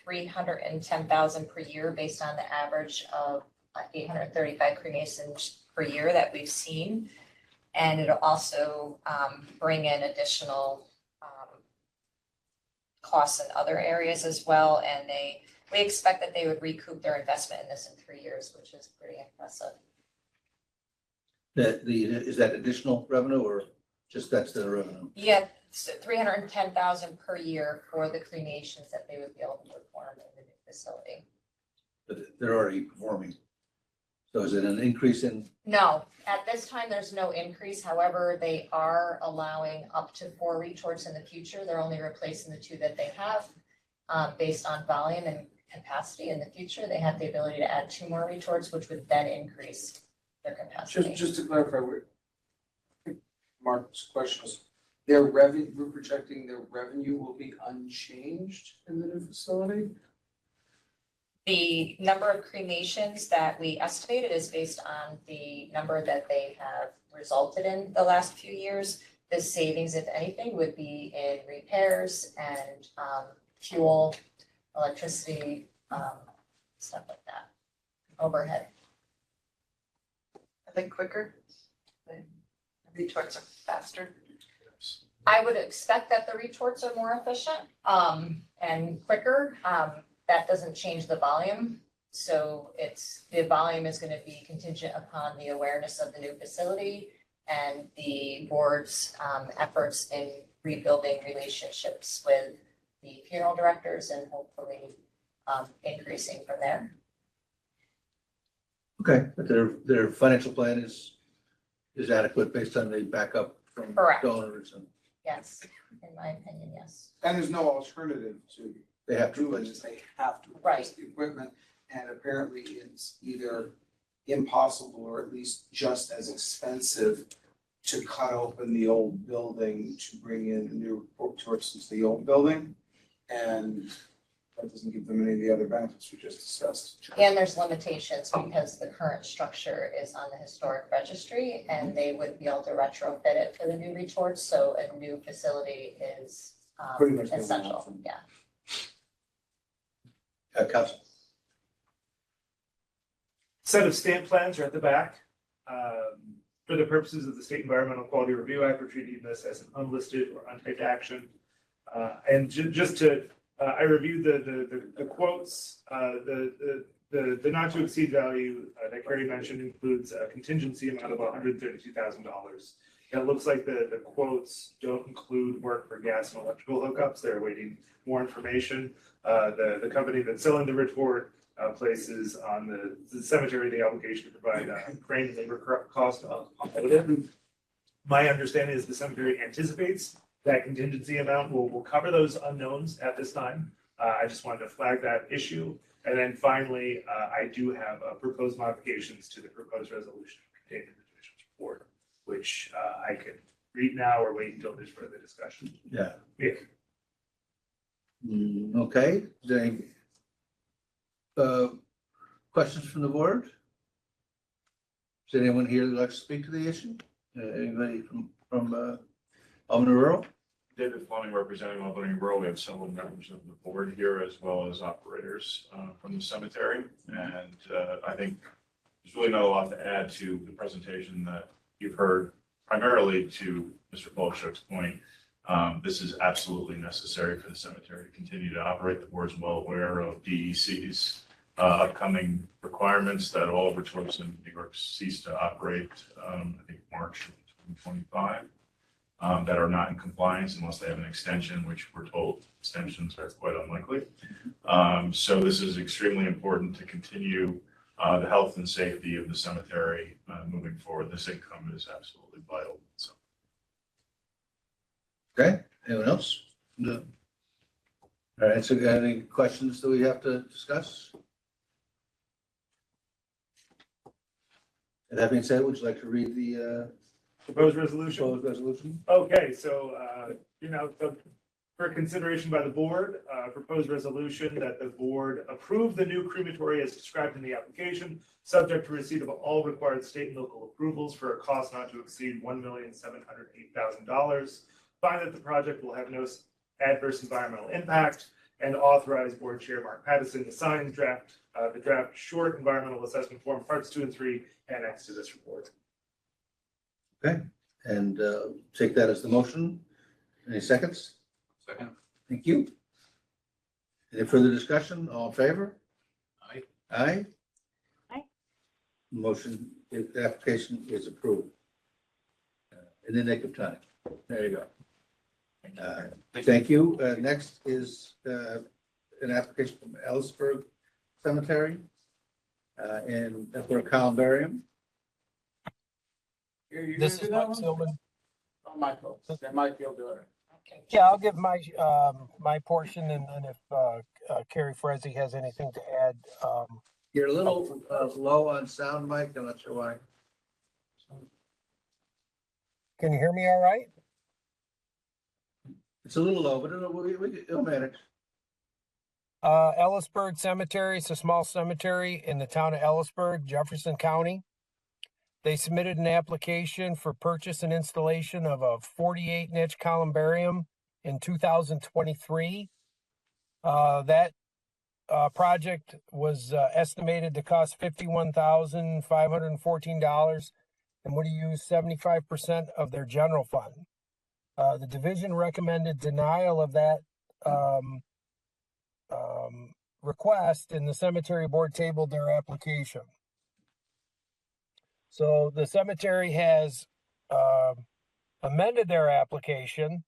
$310,000 per year based on the average of 835 cremations per year that we've seen. And it'll also bring in additional costs in other areas as well. And we expect that they would recoup their investment in this in 3 years, which is pretty impressive. Is that additional revenue or just that's the revenue? Yeah, so $310,000 per year for the cremations that they would be able to perform in the new facility. But they're already performing. So is it an increase in? No, at this time, there's no increase. However, they are allowing up to 4 retorts in the future. They're only replacing the 2 that they have based on volume and capacity. In the future, they have the ability to add 2 more retorts, which would then increase their capacity. Just to clarify, Mark's question is, their revenue, we're projecting their revenue will be unchanged in the new facility? The number of cremations that we estimated is based on the number that they have resulted in the last few years. The savings, if anything, would be in repairs and fuel, electricity, stuff like that, overhead. I think quicker. Retorts are faster. I would expect that the retorts are more efficient, and quicker. That doesn't change the volume. So the volume is gonna be contingent upon the awareness of the new facility and the board's, efforts in rebuilding relationships with the funeral directors and hopefully, increasing from there. Okay, but their financial plan is adequate based on the backup from Correct. donors, and Yes, in my opinion, yes. And there's no alternative to they have to. doing this, they have to Right. replace the equipment. And apparently it's either impossible or at least just as expensive to cut open the old building to bring in the new retorts into the old building. And that doesn't give them any of the other benefits we just discussed. And there's limitations because the current structure is on the historic registry and they would be able to retrofit it for the new retorts, so a new facility is Pretty much the only essential, option. yeah. Council. Set of stamp plans are at the back. For the purposes of the State Environmental Quality Review Act, we're treating this as an unlisted or untyped action. I reviewed the quotes, the not to exceed value that Carrie mentioned includes a contingency amount of $132,000. It looks like the quotes don't include work for gas and electrical hookups. They're awaiting more information. The company that's selling the retort places on the cemetery the obligation to provide crane and labor cost of it. My understanding is the cemetery anticipates that contingency amount will cover those unknowns at this time. I just wanted to flag that issue. And then finally, I do have proposed modifications to the proposed resolution contained in the division's report, which I can read now or wait until there's further discussion. Yeah. Yeah. Okay, is there any questions from the board? Is there anyone here that'd like to speak to the issue? Anybody from Albany Rural? David Fleming, representing Albany Rural. We have several members of the board here as well as operators from the cemetery. And I think there's really not a lot to add to the presentation that you've heard, primarily to Mr. Polshuk's point. This is absolutely necessary for the cemetery to continue to operate. The board is well aware of DEC's upcoming requirements that all retorts in New York cease to operate, I think March of 2025. That are not in compliance unless they have an extension, which we're told extensions are quite unlikely. So this is extremely important to continue the health and safety of the cemetery moving forward. This income is absolutely vital. So. Okay, anyone else? No. All right, so any questions that we have to discuss? That being said, would you like to read the Proposed resolution. proposed resolution? Okay, so, for consideration by the board, proposed resolution that the board approve the new crematory as described in the application, subject to receipt of all required state and local approvals for a cost not to exceed $1,708,000. Find that the project will have no adverse environmental impact, and authorize board chair Mark Pattison to sign the draft short environmental assessment form, parts 2 and 3, annexed to this report. Okay, and take that as the motion. Any seconds? Second. Thank you. Any further discussion? All in favor? Aye. Aye? Aye. Motion, the application is approved. In the nick of time. There you go. Thank you. Next is an application from Ellisburg Cemetery for a columbarium. This is Mike Silman. Michael, that might be able to do it. Yeah, I'll give my, my portion, and then if, Carrie Frezzi has anything to add, You're a little low on sound, Mike. I'm not sure why. can you hear me all right? It's a little low, but it'll manage. Ellisburg Cemetery, it's a small cemetery in the town of Ellisburg, Jefferson County. They submitted an application for purchase and installation of a 48-niche columbarium in 2023. That project was estimated to cost $51,514. and would use 75% of their general fund. The division recommended denial of that request, and the cemetery board tabled their application. So the cemetery has amended their application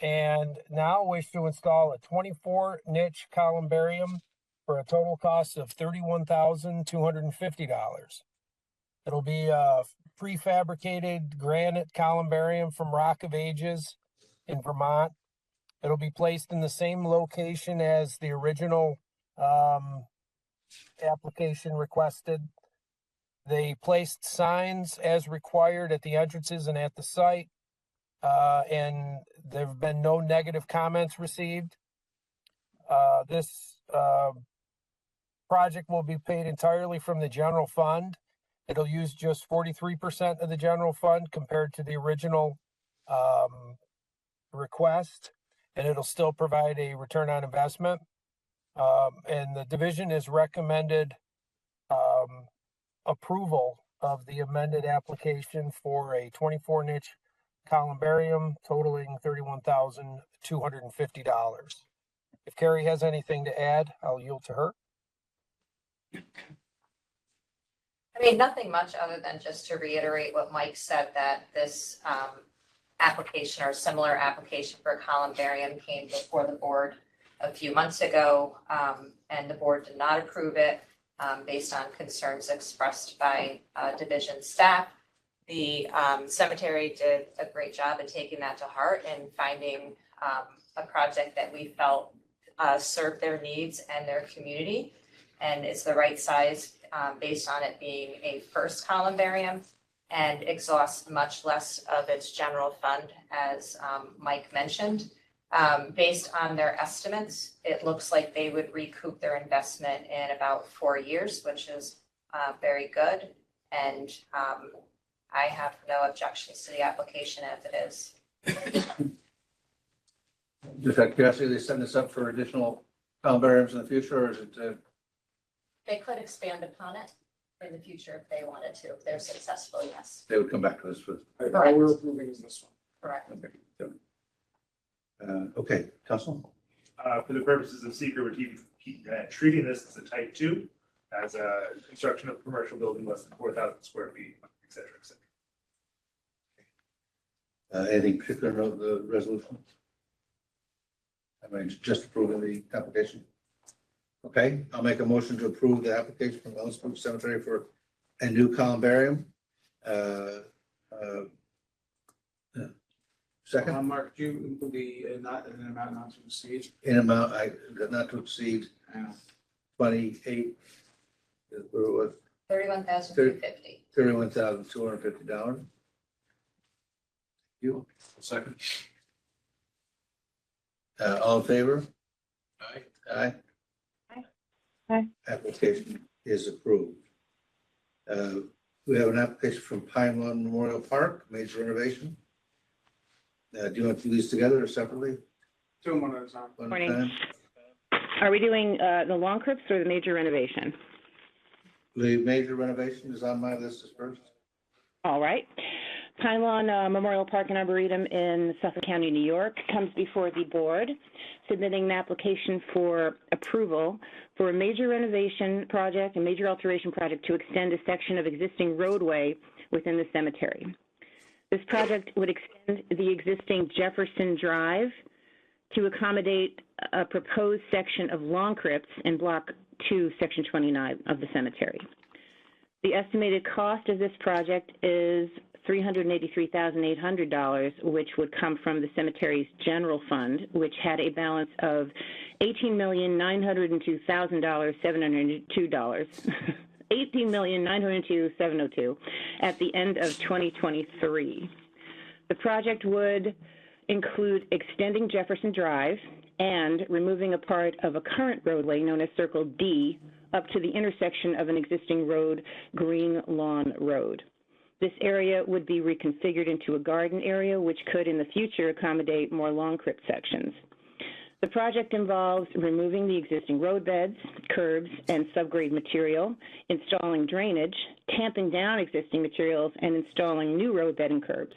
and now wish to install a 24 niche columbarium for a total cost of $31,250. It'll be a prefabricated granite columbarium from Rock of Ages in Vermont. It'll be placed in the same location as the original application requested. They placed signs as required at the entrances and at the site, and there have been no negative comments received. This project will be paid entirely from the general fund. It'll use just 43% of the general fund compared to the original request, and it'll still provide a return on investment. And the division has recommended approval of the amended application for a 24 niche columbarium totaling $31,250. If Carrie has anything to add, I'll yield to her. I mean, nothing much other than just to reiterate what Mike said, that this application or similar application for a columbarium came before the board a few months ago, and the board did not approve it based on concerns expressed by division staff. The cemetery did a great job in taking that to heart and finding a project that we felt served their needs and their community, and it's the right size based on it being a first columbarium and exhausts much less of its general fund, as Mike mentioned. Based on their estimates, it looks like they would recoup their investment in about 4 years, which is very good. And I have no objections to the application as it is. Just out of curiosity, they setting this up for additional columbariums in the future, or is it? They could expand upon it in the future if they wanted to, if they're successful, yes. They would come back to us with. All we're approving is this one. Correct. Okay, Council? For the purposes of seeker, we're treating this as a type 2, as a construction of commercial building less than 4,000 square feet, et cetera, et cetera. Anything particular about the resolution? I mean, just approving the application. Okay, I'll make a motion to approve the application from Ellis Spruce Cemetery for a new columbarium. Second, Mark, do you include the not an amount not to exceed? in amount, not to exceed 28, where it was, $31,250. $31,250. You, Second. all in favor? Aye. Aye. Aye. Application is approved. We have an application from Pine Lawn Memorial Park, major renovation. Do you want to do these together or separately? Do them one at a time. One at a Morning. time? Are we doing the lawn crypts or the major renovation? The major renovation is on my list as first. All right. Pine Lawn Memorial Park and Arboretum in Suffolk County, New York, comes before the board, submitting an application for approval for a major renovation project, a major alteration project to extend a section of existing roadway within the cemetery. This project would extend the existing Jefferson Drive to accommodate a proposed section of lawn crypts in Block 2, Section 29 of the cemetery. The estimated cost of this project is $383,800, which would come from the cemetery's general fund, which had a balance of $18,902,702. $18,902,702 at the end of 2023. The project would include extending Jefferson Drive and removing a part of a current roadway known as Circle D up to the intersection of an existing road, Green Lawn Road. This area would be reconfigured into a garden area, which could in the future accommodate more lawn crypt sections. The project involves removing the existing road beds, curbs, and subgrade material, installing drainage, tamping down existing materials, and installing new road bed and curbs.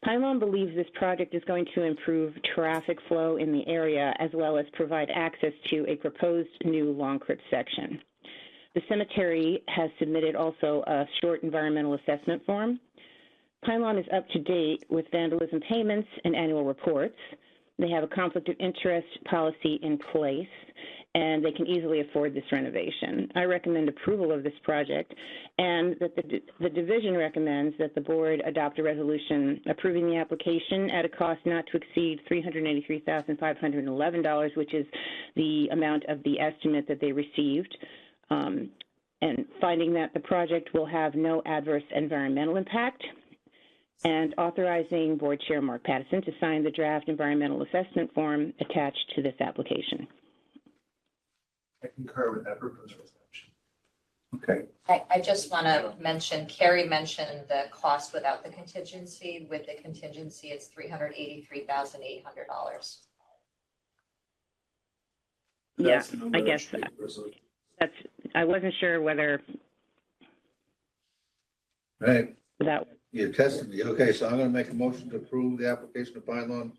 Pylon believes this project is going to improve traffic flow in the area as well as provide access to a proposed new Long Crypt section. The cemetery has submitted also a short environmental assessment form. Pylon is up to date with vandalism payments and annual reports. They have a conflict of interest policy in place, and they can easily afford this renovation. I recommend approval of this project, and that the division recommends that the board adopt a resolution approving the application at a cost not to exceed $383,511, which is the amount of the estimate that they received, and finding that the project will have no adverse environmental impact, and authorizing Board Chair Mark Pattison to sign the draft environmental assessment form attached to this application. I concur with that proposed resolution. Okay, I just want to mention, Carrie mentioned the cost without the contingency. With the contingency, it's $383,800. Yeah, That's the number I that guess should be resolution. that's, I wasn't sure whether right, that, you tested me. Okay, so I'm gonna make a motion to approve the application of Pylon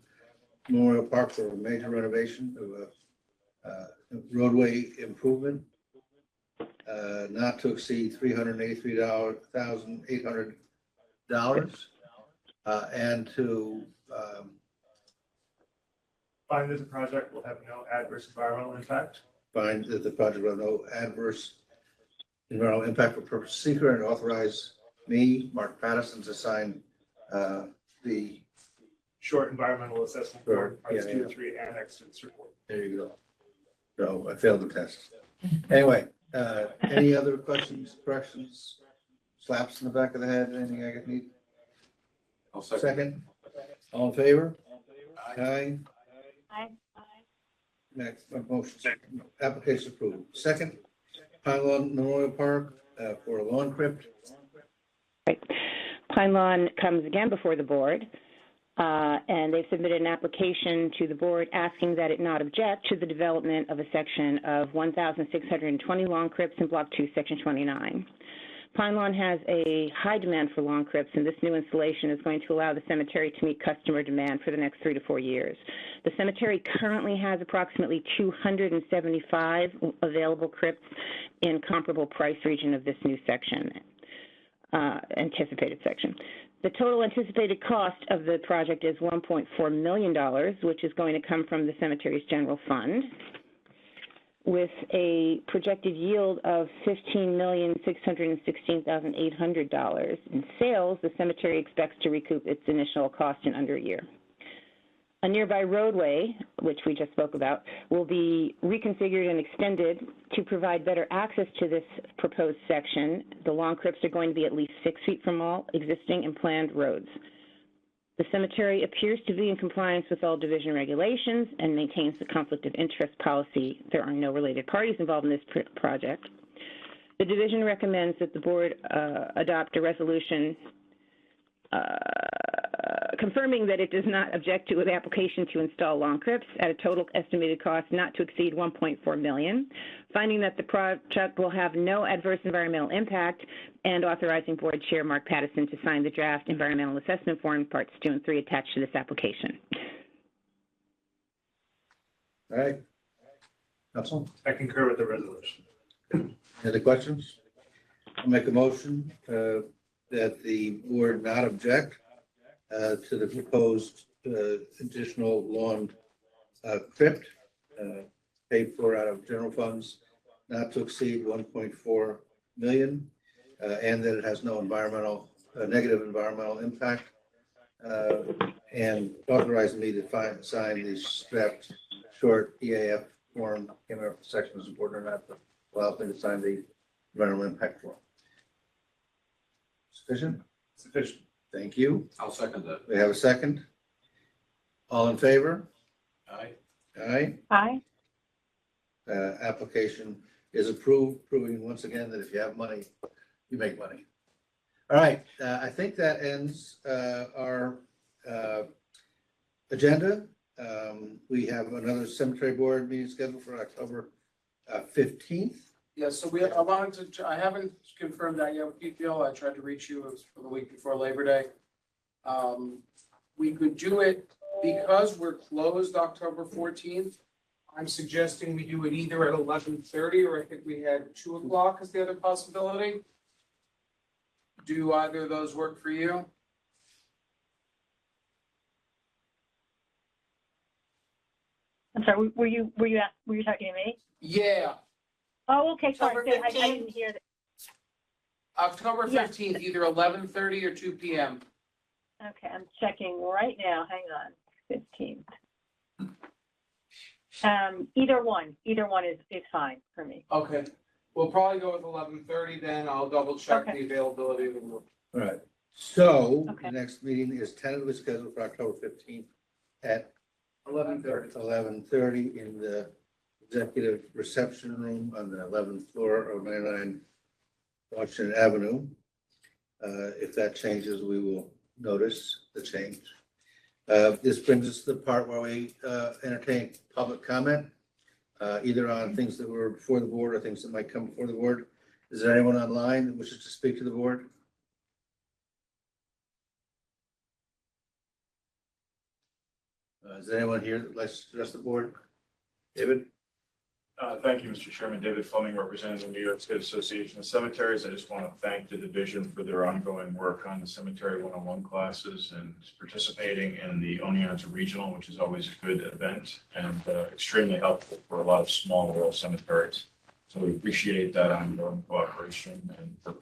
Memorial Park for a major renovation of a roadway improvement, not to exceed $383,800, and to, Find that the project will have no adverse environmental impact. find that the project will have no adverse environmental impact for purpose seeker, and authorize me, Mark Pattison, to sign the, Short environmental assessment Sure, report, parts yeah, 2 yeah. and 3 annexed to this report. there you go. No, I failed the test. Anyway, any other questions, corrections, slaps in the back of the head, anything I could need? I'll second. Second, all in favor? Aye. Aye. Next, motion, application approved. Second, Pylon Memorial Park for a lawn crypt. right. Pine Lawn comes again before the board, and they've submitted an application to the board asking that it not object to the development of a section of 1,620 lawn crypts in Block 2, Section 29. Pine Lawn has a high demand for lawn crypts, and this new installation is going to allow the cemetery to meet customer demand for the next 3 to 4 years. The cemetery currently has approximately 275 available crypts in comparable price region of this new section, anticipated section. The total anticipated cost of the project is $1.4 million, which is going to come from the cemetery's general fund, with a projected yield of $15,616,800. In sales, the cemetery expects to recoup its initial cost in under a year. A nearby roadway, which we just spoke about, will be reconfigured and extended to provide better access to this proposed section. The lawn crypts are going to be at least 6 feet from all existing and planned roads. The cemetery appears to be in compliance with all division regulations and maintains the conflict of interest policy. There are no related parties involved in this project. The division recommends that the board adopt a resolution confirming that it does not object to the application to install lawn crypts at a total estimated cost not to exceed $1.4 million, finding that the project will have no adverse environmental impact, and authorizing Board Chair Mark Pattison to sign the draft environmental assessment form, parts 2 and 3 attached to this application. All right. Council, I concur with the resolution. any other questions? I'll make a motion that the board not object to the proposed additional lawn crypt paid for out of general funds not to exceed 1.4 million, and that it has no negative environmental impact, and authorize me to sign the draft short EAF form, came out the section is important or not, but allows me to sign the environmental impact form. Sufficient? Sufficient. Thank you. I'll second that. We have a second. All in favor? Aye. Aye. Aye. Application is approved, proving once again that if you have money, you make money. All right, I think that ends our agenda. We have another cemetery board meeting scheduled for October 15th. Yeah, so I haven't confirmed that yet with PPL. I tried to reach you, it was for the week before Labor Day. We could do it because we're closed October 14th. I'm suggesting we do it either at 11:30 or I think we had 2 o'clock as the other possibility. Do either of those work for you? I'm sorry, were you talking to me? Yeah, Oh, okay, sorry, October I 15th? didn't hear that. October Yes. 15th, either 11:30 or 2 PM. Okay, I'm checking right now, hang on, 15th. Either one is fine for me. Okay, we'll probably go with 11:30 then. I'll double check Okay. the availability of the room. All right. So Okay. the next meeting is tentatively scheduled for October 15th at 11:30. 11:30 in the executive reception room on the 11th floor of 99 Washington Avenue. If that changes, we will notice the change. This brings us to the part where we entertain public comment, either on things that were before the board or things that might come before the board. Is there anyone online that wishes to speak to the board? Is there anyone here that likes to address the board? David? Thank you, Mr. Chairman. David Fleming, representing the New York State Association of Cemeteries. I just want to thank the division for their ongoing work on the Cemetery 101 classes and participating in the Oneonta Regional, which is always a good event and extremely helpful for a lot of small rural cemeteries. So we appreciate that ongoing cooperation and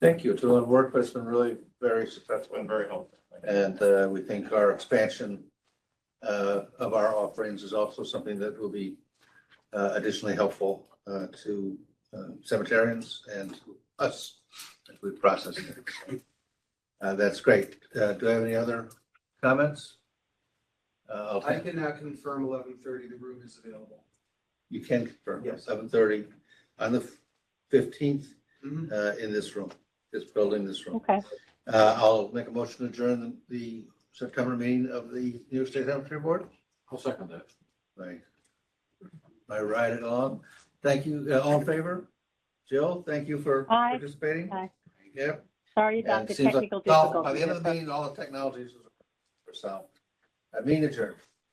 Thank you. It's a lot of work, but it's been really very it's successful. been very helpful. Thank you. And we think our expansion of our offerings is also something that will be additionally helpful to cemeterians and to us as we process it. That's great. Do I have any other comments? I can confirm 11:30, the room is available. You can confirm, Yes. 7:30 on the 15th Mhm. in this room, this building, this room. Okay, I'll make a motion to adjourn the September meeting of the New York State Cemetery Board. I'll second that. I ride it along. Thank you. All in favor? Jill, thank you for Aye. participating. Aye. Yep. sorry And about it the seems like technical by difficulties. the end of the meeting, all the technologies are solved. Meeting adjourned.